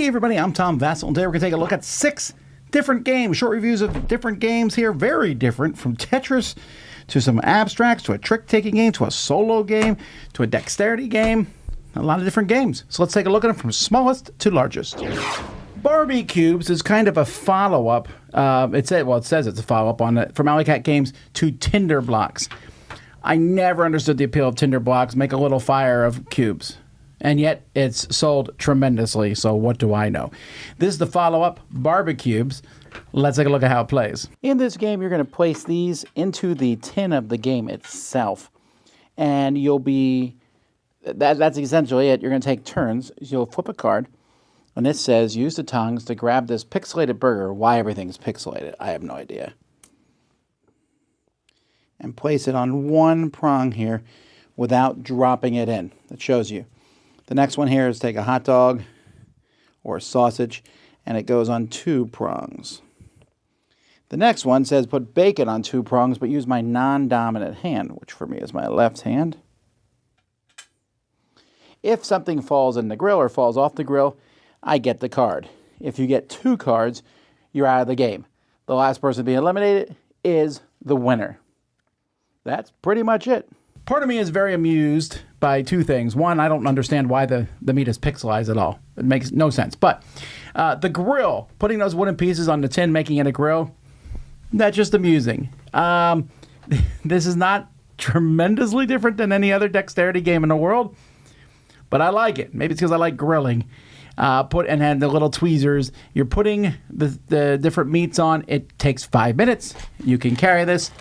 Hey everybody, I'm Tom Vasel, and today we're going to take a look at 6 different games, short reviews of different games here, very different, from Tetris to some abstracts, to a trick-taking game, to a solo game, to a dexterity game, a lot of different games. So let's take a look at them from smallest to largest. Barbecubes is kind of a follow-up, it says it's a follow-up on it, from Alley Cat Games to Tinder Blocks. I never understood the appeal of Tinder Blocks, make a little fire of cubes. And yet, it's sold tremendously, so what do I know? This is the follow-up, Barbecubes. Let's take a look at how it plays. In this game, you're going to place these into the tin of the game itself. And you'll be... That's essentially it. You're going to take turns. You'll flip a card. And this says, use the tongs to grab this pixelated burger. Why everything's pixelated, I have no idea. And place it on one prong here without dropping it in. That shows you. The next one here is take a hot dog or a sausage, and it goes on 2 prongs. The next one says put bacon on 2 prongs, but use my non-dominant hand, which for me is my left hand. If something falls in the grill or falls off the grill, I get the card. If you get 2 cards, you're out of the game. The last person being eliminated is the winner. That's pretty much it. Part of me is very amused by 2 things. One, I don't understand why the meat is pixelized at all. It makes no sense. But the grill, putting those wooden pieces on the tin, making it a grill, that's just amusing. This is not tremendously different than any other dexterity game in the world, but I like it. Maybe it's because I like grilling. And the little tweezers. You're putting the different meats on. It takes 5 minutes. You can carry this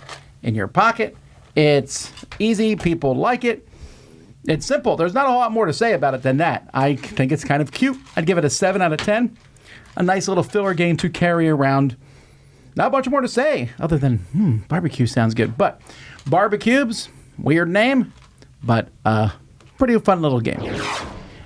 in your pocket. It's easy. People like it. It's simple. There's not a lot more to say about it than that. I think it's kind of cute. I'd give it a 7 out of 10. A nice little filler game to carry around. Not much more to say other than, barbecue sounds good. But Barbecubes, weird name, but pretty fun little game.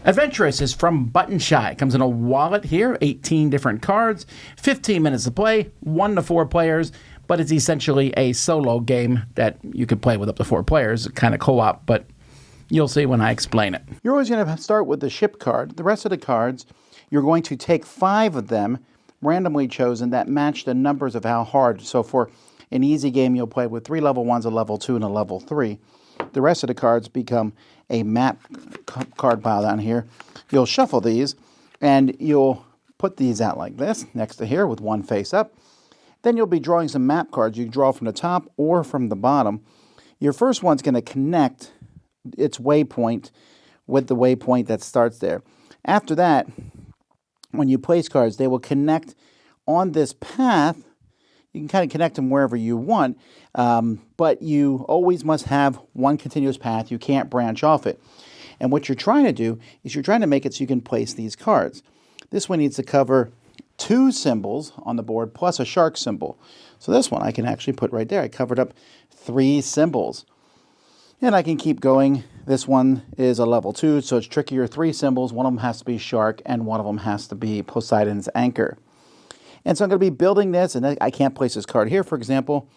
Adventurous is from Button Shy. It comes in a wallet here, 18 different cards, 15 minutes to play, 1 to 4 players. But it's essentially a solo game that you could play with up to 4 players, kind of co-op, but you'll see when I explain it. You're always going to start with the ship card. The rest of the cards, you're going to take 5 of them, randomly chosen, that match the numbers of how hard. So for an easy game, you'll play with 3 level 1s, a level 2, and a level 3. The rest of the cards become a map card pile down here. You'll shuffle these, and you'll put these out like this, next to here with one face up. Then you'll be drawing some map cards. You can draw from the top or from the bottom. Your first one's going to connect its waypoint with the waypoint that starts there. After that, when you place cards, they will connect on this path. You can kind of connect them wherever you want, but you always must have one continuous path. You can't branch off it. And what you're trying to do is you're trying to make it so you can place these cards. This one needs to cover 2 symbols on the board plus a shark symbol. So this one I can actually put right there. I covered up 3 symbols. And I can keep going. This one is a level 2, so it's trickier. 3 symbols. One of them has to be shark, and one of them has to be Poseidon's anchor. And so I'm going to be building this, and I can't place this card here, for example,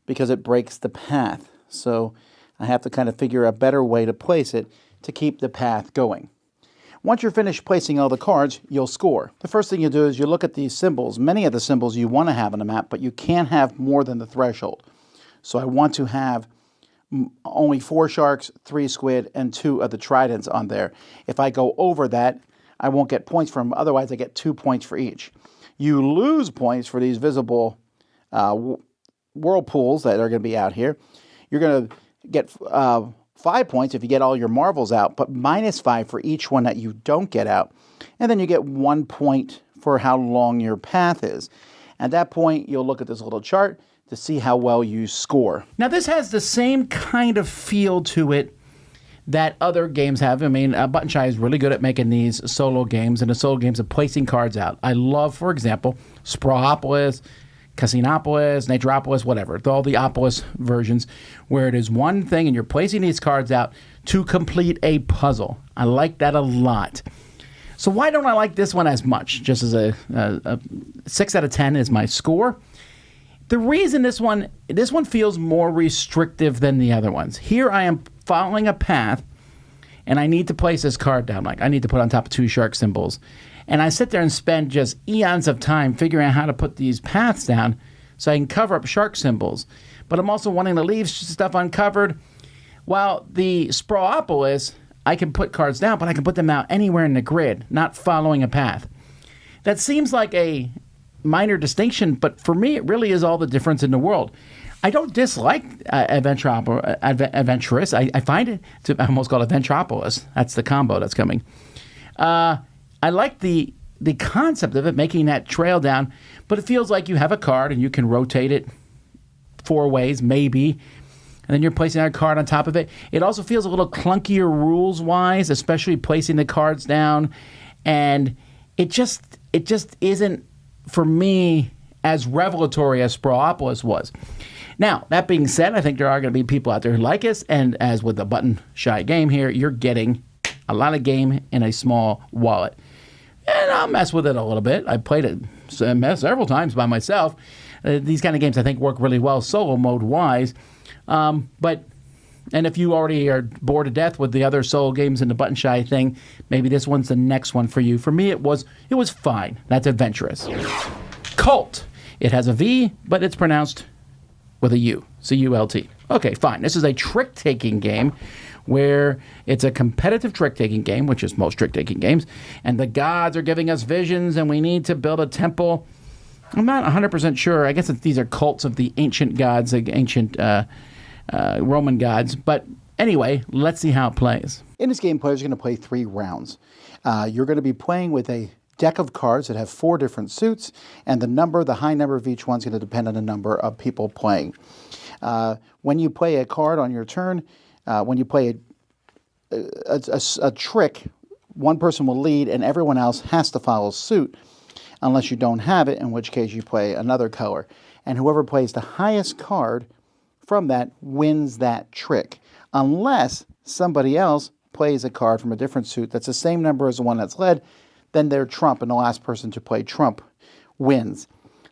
because it breaks the path. So I have to kind of figure a better way to place it to keep the path going. Once you're finished placing all the cards, you'll score. The first thing you do is you look at these symbols. Many of the symbols you want to have on the map, but you can't have more than the threshold. So I want to have only 4 sharks, 3 squid, and 2 of the tridents on there. If I go over that, I won't get points from them. Otherwise, I get 2 points for each. You lose points for these visible whirlpools that are going to be out here. You're going to get 5 points if you get all your marbles out, but -5 for each one that you don't get out. And then you get 1 point for how long your path is. At that point, you'll look at this little chart to see how well you score. Now, this has the same kind of feel to it that other games have. I mean, Button Shy is really good at making these solo games, and the solo games of placing cards out. I love, for example, Sprawopolis, Casinopolis, Naturopolis, whatever. All the Opolis versions where it is one thing and you're placing these cards out to complete a puzzle. I like that a lot. So why don't I like this one as much? Just as a 6 out of 10 is my score. The reason this one feels more restrictive than the other ones. Here I am following a path, and I need to place this card down. Like, I need to put on top of 2 shark symbols. And I sit there and spend just eons of time figuring out how to put these paths down so I can cover up shark symbols. But I'm also wanting to leave stuff uncovered. While the Sprawlopolis, I can put cards down, but I can put them out anywhere in the grid, not following a path. That seems like a minor distinction, but for me, it really is all the difference in the world. I don't dislike Adventurous. I find it, I almost call it Adventropolis. That's the combo that's coming. I like the concept of it, making that trail down, but it feels like you have a card and you can rotate it 4 ways, maybe, and then you're placing our card on top of it. It also feels a little clunkier rules-wise, especially placing the cards down, and it just isn't, for me, as revelatory as Sprawlopolis was. Now, that being said, I think there are going to be people out there who like us, and as with the button-shy game here, you're getting a lot of game in a small wallet. And I'll mess with it a little bit. I played it several times by myself. These kind of games, I think, work really well solo mode-wise. And if you already are bored to death with the other solo games in the button-shy thing, maybe this one's the next one for you. For me, it was fine. That's Adventurous. Cult. It has a V, but it's pronounced with a U. C-U-L-T. Okay, fine. This is a trick-taking game where it's a competitive trick-taking game, which is most trick-taking games, and the gods are giving us visions, and we need to build a temple. I'm not 100% sure. I guess these are cults of the ancient gods, like ancient Roman gods. But anyway, let's see how it plays. In this game, players are going to play 3 rounds. You're going to be playing with a deck of cards that have 4 different suits, and the high number of each one is going to depend on the number of people playing. When you play a card on your turn, when you play a trick, one person will lead and everyone else has to follow suit unless you don't have it, in which case you play another color. And whoever plays the highest card from that wins that trick, unless somebody else plays a card from a different suit that's the same number as the one that's led. Then they're trump, and the last person to play trump wins.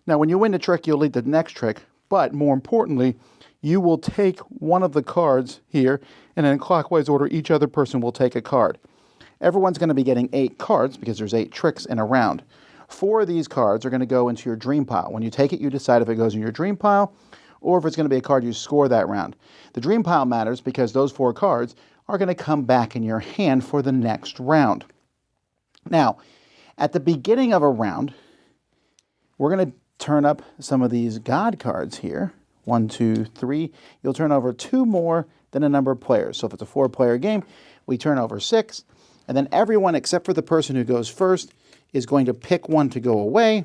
Now, when you win the trick, you'll lead the next trick, but more importantly, you will take one of the cards here, and in clockwise order, each other person will take a card. Everyone's going to be getting 8 cards because there's 8 tricks in a round. 4 of these cards are going to go into your dream pile. When you take it, you decide if it goes in your dream pile or if it's going to be a card you score that round. The dream pile matters because those 4 cards are going to come back in your hand for the next round. Now, at the beginning of a round, we're going to turn up some of these God cards here. 1, 2, 3. You'll turn over 2 more than the number of players. So if it's a 4-player game, we turn over 6. And then everyone except for the person who goes first is going to pick one to go away,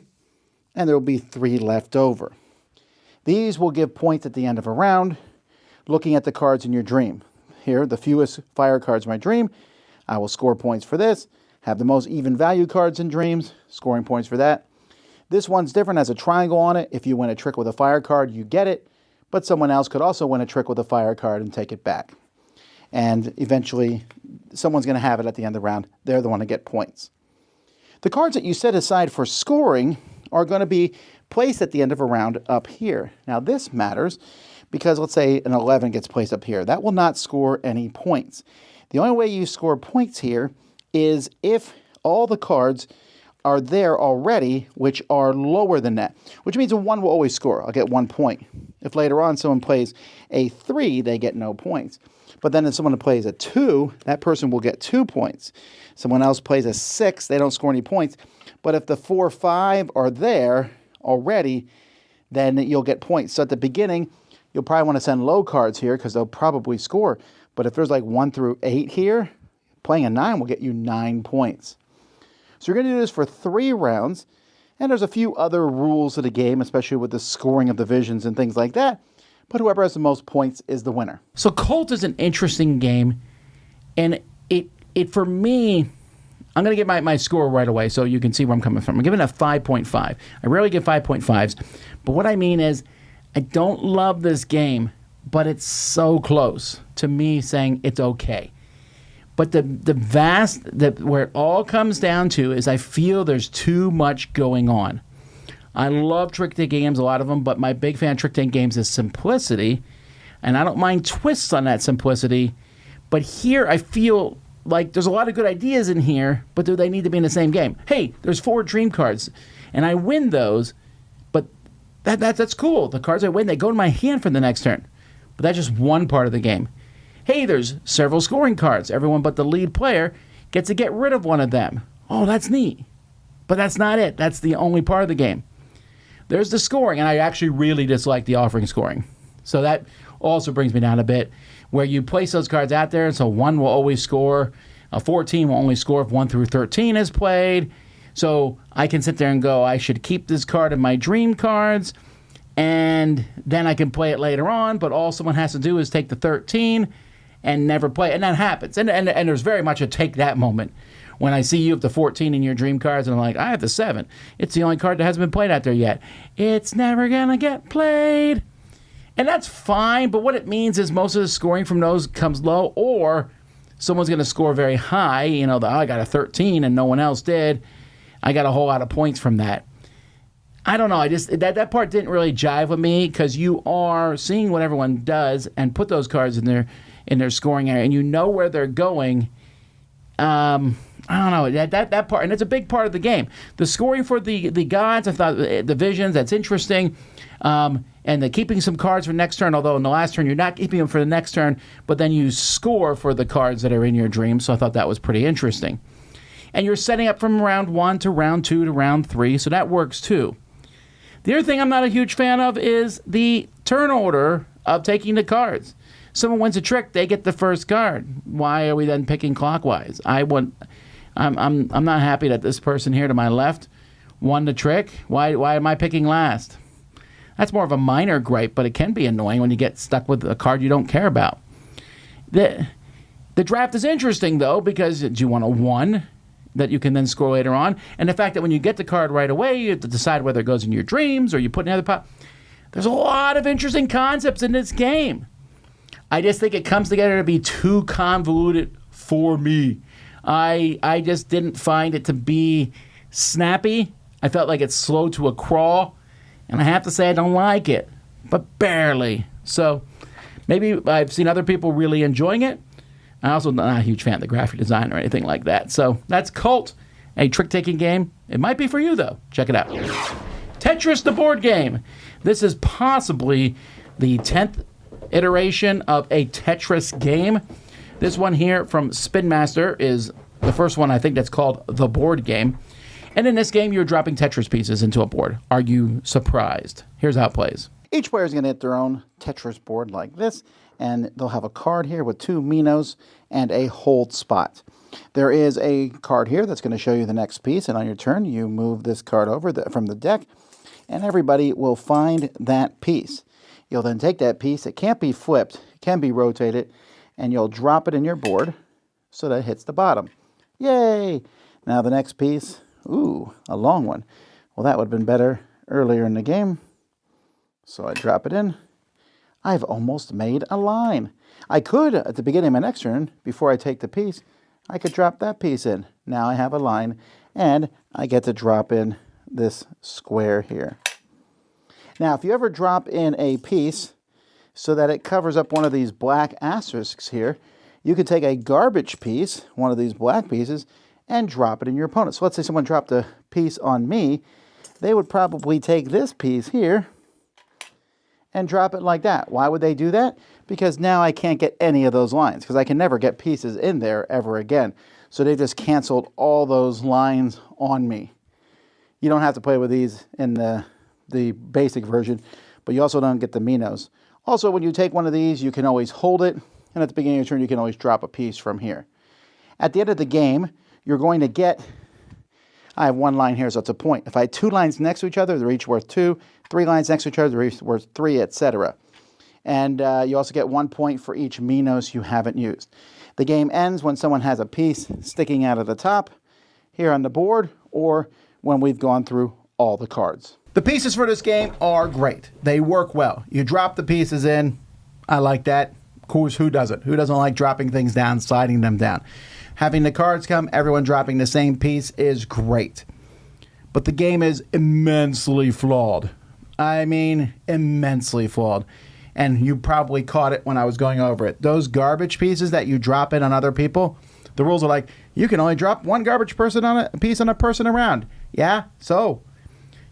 and there will be 3 left over. These will give points at the end of a round, looking at the cards in your dream. Here, the fewest fire cards in my dream, I will score points for this. Have the most even value cards in dreams, scoring points for that. This one's different, has a triangle on it. If you win a trick with a fire card, you get it, but someone else could also win a trick with a fire card and take it back. And eventually, someone's going to have it at the end of the round. They're the one to get points. The cards that you set aside for scoring are going to be placed at the end of a round up here. Now, this matters because let's say an 11 gets placed up here. That will not score any points. The only way you score points here is if all the cards are there already, which are lower than that, which means a 1 will always score. I'll get 1 point. If later on someone plays a 3, they get no points. But then if someone plays a 2, that person will get 2 points. Someone else plays a 6, they don't score any points. But if the 4, 5 are there already, then you'll get points. So at the beginning, you'll probably want to send low cards here because they'll probably score. But if there's like 1 through 8 here, playing a 9 will get you 9 points. So you're going to do this for 3 rounds, and there's a few other rules of the game, especially with the scoring of divisions and things like that, but whoever has the most points is the winner. So Cult is an interesting game, and it for me, I'm going to get my score right away so you can see where I'm coming from. I'm giving it a 5.5. I rarely give 5.5s, but what I mean is I don't love this game, but it's so close to me saying it's okay. But where it all comes down to is I feel there's too much going on. I love trick-taking games, a lot of them, but my big fan of trick-taking games is simplicity, and I don't mind twists on that simplicity. But here I feel like, there's a lot of good ideas in here, but do they need to be in the same game? Hey, there's 4 dream cards, and I win those, but that's cool. The cards I win, they go in my hand for the next turn. But that's just one part of the game. Hey, there's several scoring cards. Everyone but the lead player gets to get rid of one of them. Oh, that's neat. But that's not it. That's the only part of the game. There's the scoring, and I actually really dislike the offering scoring. So that also brings me down a bit, where you place those cards out there, and so 1 will always score. A 14 will only score if 1 through 13 is played. So I can sit there and go, I should keep this card in my dream cards, and then I can play it later on, but all someone has to do is take the 13 and never play it. And that happens. And there's very much a take that moment. When I see you have the 14 in your dream cards, and I'm like, I have the 7. It's the only card that hasn't been played out there yet. It's never going to get played. And that's fine, but what it means is most of the scoring from those comes low, or someone's going to score very high. You know, I got a 13 and no one else did. I got a whole lot of points from that. I don't know. I just that part didn't really jive with me, because you are seeing what everyone does and put those cards in their scoring area, and you know where they're going. I don't know that part, and it's a big part of the game. The scoring for the gods, I thought the visions, that's interesting, and the keeping some cards for next turn. Although in the last turn you're not keeping them for the next turn, but then you score for the cards that are in your dream. So I thought that was pretty interesting. And you're setting up from round 1 to round 2 to round 3, so that works too. The other thing I'm not a huge fan of is the turn order of taking the cards. Someone wins a trick, they get the first card. Why are we then picking clockwise? I'm not happy that this person here to my left won the trick. Why am I picking last? That's more of a minor gripe, but it can be annoying when you get stuck with a card you don't care about. The draft is interesting, though, because do you want a 1 that you can then score later on? And the fact that when you get the card right away, you have to decide whether it goes in your dreams or you put it in the other pot. There's a lot of interesting concepts in this game. I just think it comes together to be too convoluted for me. I just didn't find it to be snappy. I felt like it's slow to a crawl. And I have to say I don't like it, but barely. So maybe I've seen other people really enjoying it. I'm also not a huge fan of the graphic design or anything like that. So that's Cult, a trick-taking game. It might be for you, though. Check it out. Tetris, the board game. This is possibly the 10th iteration of a Tetris game. This one here from Spin Master is the first one, I think, that's called the board game. And in this game, you're dropping Tetris pieces into a board. Are you surprised? Here's how it plays. Each player is going to hit their own Tetris board like this, and they'll have a card here with 2 Minos and a hold spot. There is a card here that's going to show you the next piece, and on your turn, you move this card over from the deck, and everybody will find that piece. You'll then take that piece. It can't be flipped. It can be rotated, and you'll drop it in your board so that it hits the bottom. Yay! Now the next piece, ooh, a long one. Well, that would have been better earlier in the game. So I drop it in. I've almost made a line. I could, at the beginning of my next turn, before I take the piece, I could drop that piece in. Now I have a line, and I get to drop in this square here. Now, if you ever drop in a piece so that it covers up one of these black asterisks here, you could take a garbage piece, one of these black pieces, and drop it in your opponent. So let's say someone dropped a piece on me. They would probably take this piece here and drop it like that. Why would they do that? Because now I can't get any of those lines, because I can never get pieces in there ever again. So they just canceled all those lines on me. You don't have to play with these in the basic version, but you also don't get the Minos. Also, when you take one of these, you can always hold it, and at the beginning of your turn, you can always drop a piece from here. At the end of the game, you're going to get, I have 1 line here, so it's a point. If I had 2 lines next to each other, they're each worth 2. 3 lines next to each other, they're each worth 3, etc. And you also get 1 point for each Minos you haven't used. The game ends when someone has a piece sticking out of the top here on the board, or when we've gone through all the cards. The pieces for this game are great. They work well. You drop the pieces in. I like that. Of course, who doesn't? Who doesn't like dropping things down, sliding them down? Having the cards come, everyone dropping the same piece is great. But the game is immensely flawed. I mean, immensely flawed. And you probably caught it when I was going over it. Those garbage pieces that you drop in on other people, The rules are like, you can only drop one garbage person on a piece on a person around. Yeah, so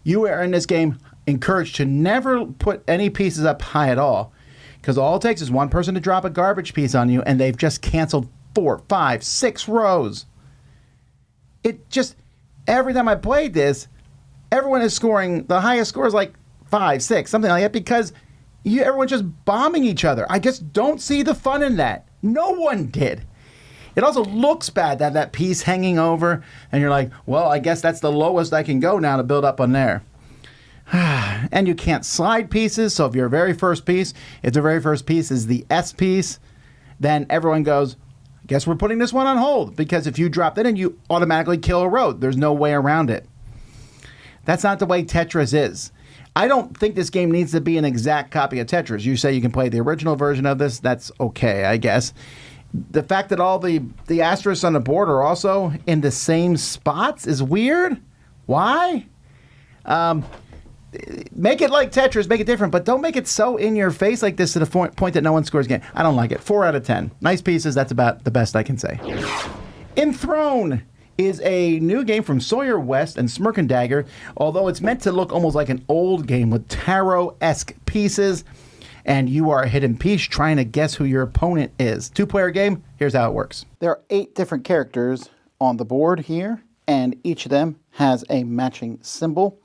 you are in this game encouraged to never put any pieces up high at all, because all it takes is one person to drop a garbage piece on you, and they've just canceled 4, 5, 6 rows. It just, every time I played this, everyone is scoring, the highest score is like 5, 6, something like that, because everyone's just bombing each other. I just don't see the fun in that. No one did. It also looks bad to have that piece hanging over, and you're like, well, I guess that's the lowest I can go now to build up on there. And you can't slide pieces, so if your very first piece, if the very first piece is the S piece, then everyone goes, I guess we're putting this one on hold, because if you drop that in, you automatically kill a row. There's no way around it. That's not the way Tetris is. I don't think this game needs to be an exact copy of Tetris. You say you can play the original version of this, that's okay, I guess. The fact that all the asterisks on the board are also in the same spots is weird. Why? Make it like Tetris, make it different, but don't make it so in your face like this to the point that no one scores again. I don't like it. 4 out of 10. Nice pieces, that's about the best I can say. Enthrone is a new game from Sawyer West and Smirk and Dagger, although it's meant to look almost like an old game with tarot-esque pieces, and you are a hidden piece trying to guess who your opponent is. 2-player game, here's how it works. There are 8 different characters on the board here, and each of them has a matching symbol.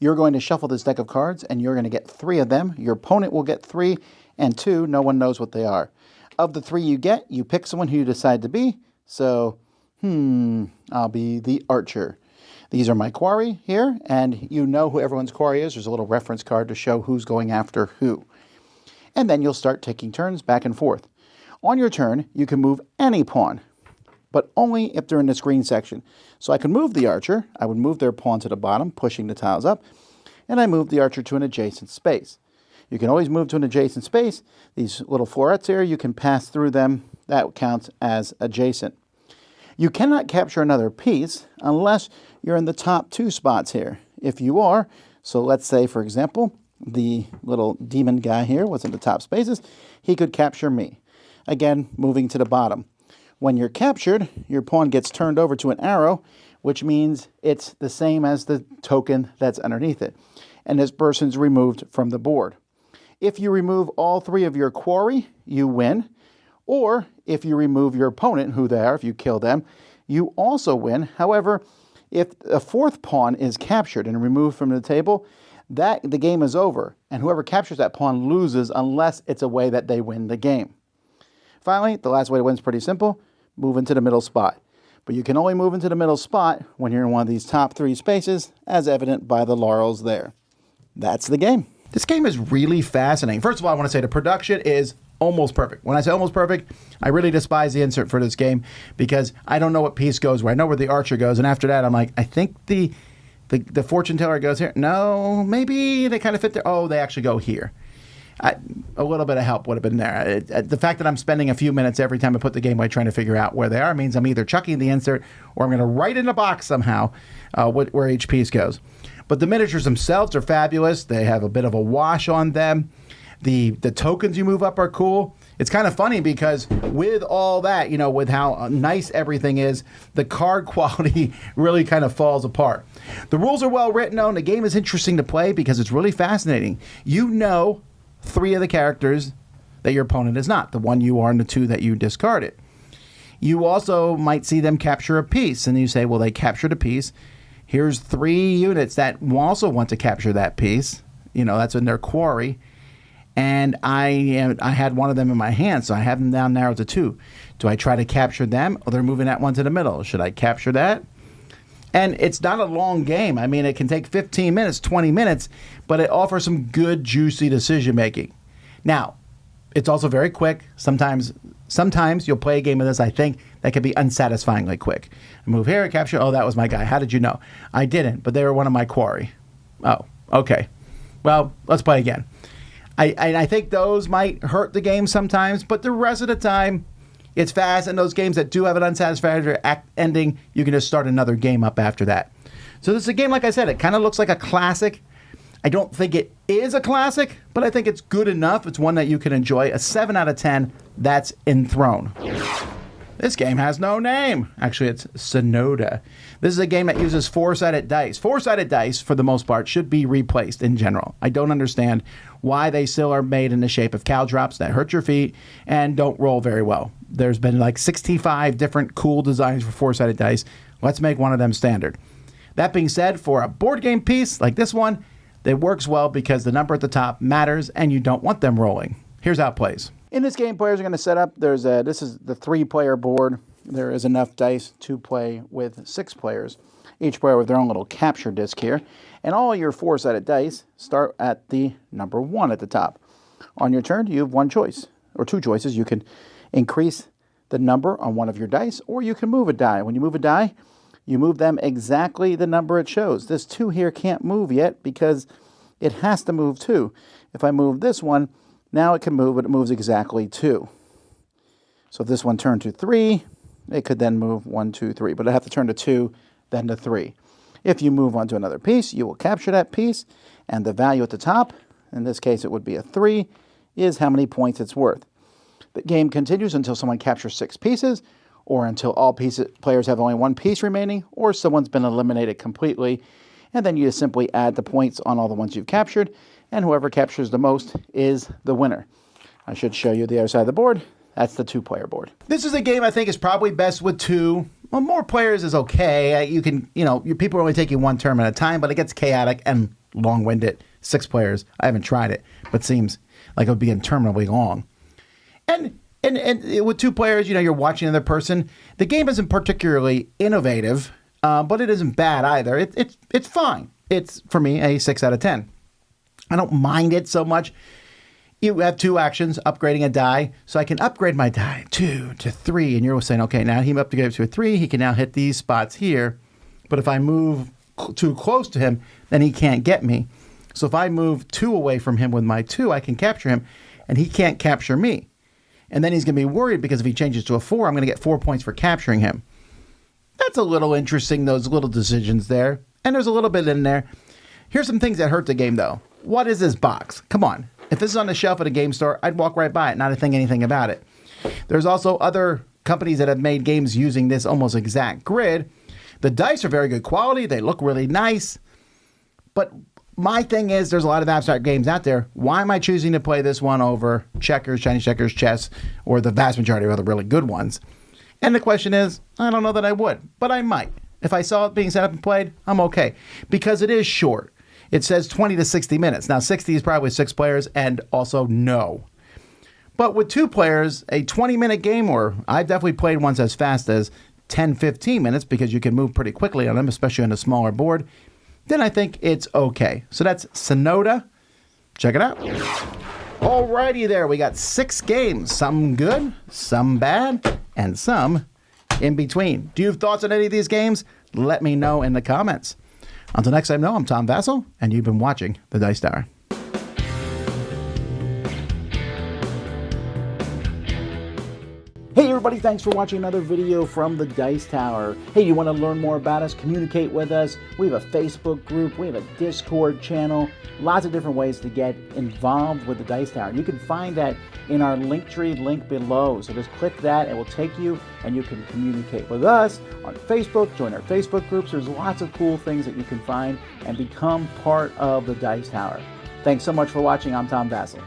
You're going to shuffle this deck of cards, and you're going to get 3 of them. Your opponent will get 3, and 2, no one knows what they are. Of the 3 you get, you pick someone who you decide to be. So, I'll be the archer. These are my quarry here, and you know who everyone's quarry is. There's a little reference card to show who's going after who. And then you'll start taking turns back and forth. On your turn, you can move any pawn, but only if they're in this green section. So I can move the archer. I would move their pawn to the bottom, pushing the tiles up, and I move the archer to an adjacent space. You can always move to an adjacent space. These little florets here, you can pass through them. That counts as adjacent. You cannot capture another piece unless you're in the top 2 spots here. If you are, so let's say, for example, the little demon guy here was in the top spaces, he could capture me. Again, moving to the bottom. When you're captured, your pawn gets turned over to an arrow, which means it's the same as the token that's underneath it. And this person's removed from the board. If you remove all 3 of your quarry, you win. Or if you remove your opponent, who they are, if you kill them, you also win. However, if a 4th pawn is captured and removed from the table, the game is over, and whoever captures that pawn loses unless it's a way that they win the game. Finally, the last way to win is pretty simple. Move into the middle spot. But you can only move into the middle spot when you're in one of these top 3 spaces, as evident by the laurels there. That's the game. This game is really fascinating. First of all, I want to say the production is almost perfect. When I say almost perfect, I really despise the insert for this game because I don't know what piece goes where. I know where the archer goes, and after that, I'm like, I think the fortune teller goes here. No, maybe they kind of fit there. Oh, they actually go here. A little bit of help would have been there. The fact that I'm spending a few minutes every time I put the game away trying to figure out where they are means I'm either chucking the insert or I'm going to write in a box somehow where each piece goes. But the miniatures themselves are fabulous. They have a bit of a wash on them. The tokens you move up are cool. It's kind of funny because with all that, with how nice everything is, the card quality really kind of falls apart. The rules are well written, though, and the game is interesting to play because it's really fascinating. 3 of the characters that your opponent is not, the one you are and the 2 that you discarded. You also might see them capture a piece, and you say, well, they captured a piece. Here's 3 units that also want to capture that piece. That's in their quarry. And I had one of them in my hand, so I have them down narrowed to 2. Do I try to capture them, or they're moving that one to the middle? Should I capture that? And it's not a long game. I mean, it can take 15 minutes, 20 minutes, but it offers some good, juicy decision-making. Now, it's also very quick. Sometimes you'll play a game of this, I think, that can be unsatisfyingly quick. I move here, capture, oh, that was my guy. How did you know? I didn't, but they were one of my quarry. Oh, okay. Well, let's play again. I think those might hurt the game sometimes, but the rest of the time, it's fast, and those games that do have an unsatisfactory ending, you can just start another game up after that. So this is a game, like I said, it kind of looks like a classic. I don't think it is a classic, but I think it's good enough. It's one that you can enjoy. A 7 out of 10, that's Enthrone. This game has no name. Actually, it's Sinoda. This is a game that uses four-sided dice. Four-sided dice, for the most part, should be replaced in general. I don't understand why they still are made in the shape of cow drops that hurt your feet and don't roll very well. There's been like 65 different cool designs for four-sided dice. Let's make one of them standard. That being said, for a board game piece like this one, it works well because the number at the top matters and you don't want them rolling. Here's how it plays. In this game, players are going to set up, this is the 3-player board. There is enough dice to play with 6 players, each player with their own little capture disc here. And all your 4-sided dice start at the number 1 at the top. On your turn, you have one choice, or 2 choices. You can increase the number on one of your dice, or you can move a die. When you move a die, you move them exactly the number it shows. This 2 here can't move yet because it has to move 2. If I move this one, now it can move, but it moves exactly 2. So if this one turned to 3, it could then move 1, 2, 3. But it have to turn to 2, then to 3. If you move on to another piece, you will capture that piece, and the value at the top, in this case it would be a 3, is how many points it's worth. The game continues until someone captures 6 pieces, or until all players have only 1 piece remaining, or someone's been eliminated completely. And then you just simply add the points on all the ones you've captured, and whoever captures the most is the winner. I should show you the other side of the board. That's the 2-player board. This is a game I think is probably best with 2. Well, more players is okay. You can, people are only taking 1 turn at a time, but it gets chaotic and long-winded. 6 players. I haven't tried it, but seems like it would be interminably long. And with 2 players, you're watching another person. The game isn't particularly innovative, but it isn't bad either. It's fine. It's, for me, a 6 out of 10. I don't mind it so much. You have 2 actions, upgrading a die. So I can upgrade my die 2 to 3. And you're saying, okay, now he upgraded to a 3. He can now hit these spots here. But if I move too close to him, then he can't get me. So if I move 2 away from him with my 2, I can capture him. And he can't capture me. And then he's going to be worried because if he changes to a 4, I'm going to get 4 points for capturing him. That's a little interesting, those little decisions there. And there's a little bit in there. Here's some things that hurt the game, though. What is this box? Come on. If this is on the shelf at a game store, I'd walk right by it, not think anything about it. There's also other companies that have made games using this almost exact grid. The dice are very good quality. They look really nice. But my thing is, there's a lot of abstract games out there. Why am I choosing to play this one over checkers, Chinese checkers, chess, or the vast majority of other really good ones? And the question is, I don't know that I would, but I might. If I saw it being set up and played, I'm okay. Because it is short. It says 20 to 60 minutes. Now, 60 is probably 6 players, and also no. But with 2 players, a 20-minute game, or I've definitely played ones as fast as 10, 15 minutes, because you can move pretty quickly on them, especially on a smaller board, then I think it's okay. So that's Sinoda. Check it out. Alrighty there. We got 6 games. Some good, some bad, and some in between. Do you have thoughts on any of these games? Let me know in the comments. Until next time, I'm Tom Vasel, and you've been watching The Dice Tower. Hey everybody, thanks for watching another video from the Dice Tower. Hey, you want to learn more about us, communicate with us? We have a Facebook group, we have a Discord channel, lots of different ways to get involved with the Dice Tower. You can find that in our Linktree link below. So just click that, it will take you and you can communicate with us on Facebook, join our Facebook groups. There's lots of cool things that you can find and become part of the Dice Tower. Thanks so much for watching. I'm Tom Vasel.